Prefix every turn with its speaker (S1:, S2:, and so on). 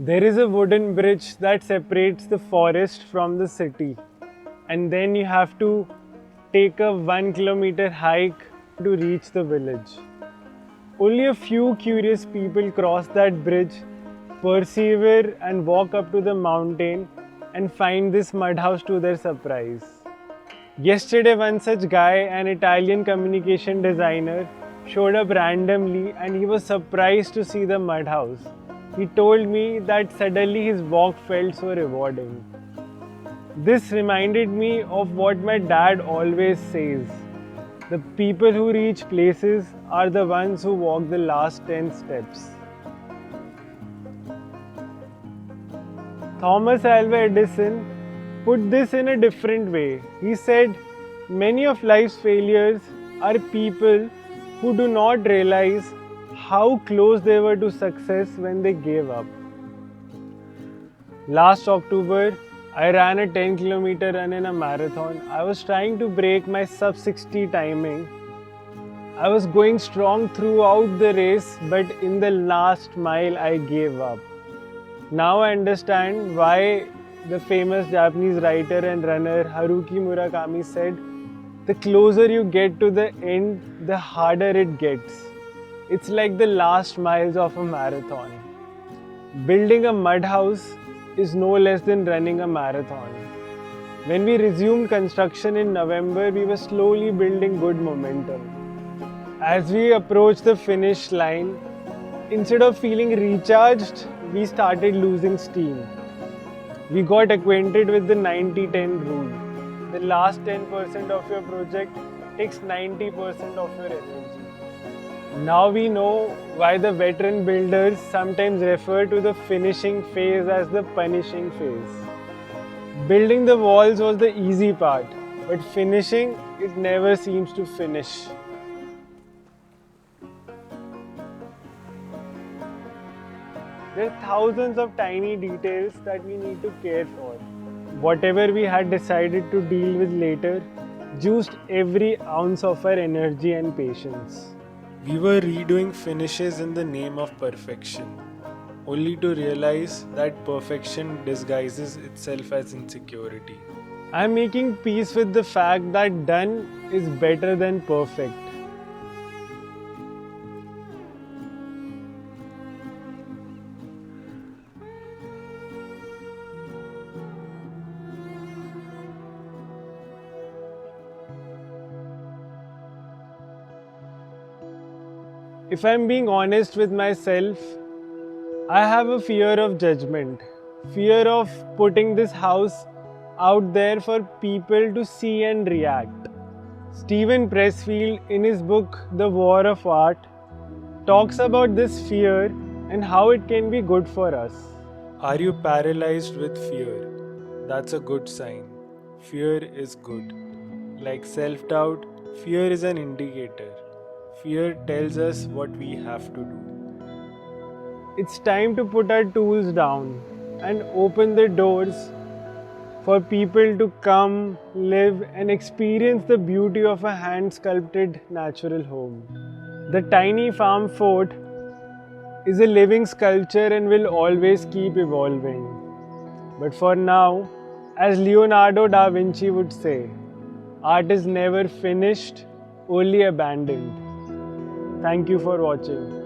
S1: There is a wooden bridge that separates the forest from the city, and then you have to take a 1 kilometer hike to reach the village. Only a few curious people cross that bridge, persevere, and walk up to the mountain and find this mud house to their surprise. Yesterday, one such guy, an Italian communication designer, showed up randomly and he was surprised to see the mud house. He told me that suddenly his walk felt so rewarding. This reminded me of what my dad always says. The people who reach places are the ones who walk the last 10 steps. Thomas Alva Edison put this in a different way. He said, many of life's failures are people who do not realize how close they were to success when they gave up. Last October, I ran a 10-kilometer run in a marathon. I was trying to break my sub 60 timing. I was going strong throughout the race, but in the last mile I gave up. Now I understand why the famous Japanese writer and runner Haruki Murakami said, the closer you get to the end, the harder it gets. It's like the last miles of a marathon. Building a mud house is no less than running a marathon. When we resumed construction in November, we were slowly building good momentum. As we approached the finish line, instead of feeling recharged, we started losing steam. We got acquainted with the 90-10 rule. The last 10% of your project takes 90% of your energy. Now we know why the veteran builders sometimes refer to the finishing phase as the punishing phase. Building the walls was the easy part, but finishing, it never seems to finish. There are thousands of tiny details that we need to care for. Whatever we had decided to deal with later, used every ounce of our energy and patience. We were redoing finishes in the name of perfection, only to realize that perfection disguises itself as insecurity. I'm making peace with the fact that done is better than perfect. If I'm being honest with myself, I have a fear of judgment, fear of putting this house out there for people to see and react. Steven Pressfield, in his book The War of Art, talks about this fear and how it can be good for us. Are you paralyzed with fear? That's a good sign. Fear is good. Like self-doubt, fear is an indicator. Fear tells us what we have to do. It's time to put our tools down and open the doors for people to come, live, and experience the beauty of a hand-sculpted natural home. The tiny farm fort is a living sculpture and will always keep evolving. But for now, as Leonardo da Vinci would say, art is never finished, only abandoned. Thank you for watching.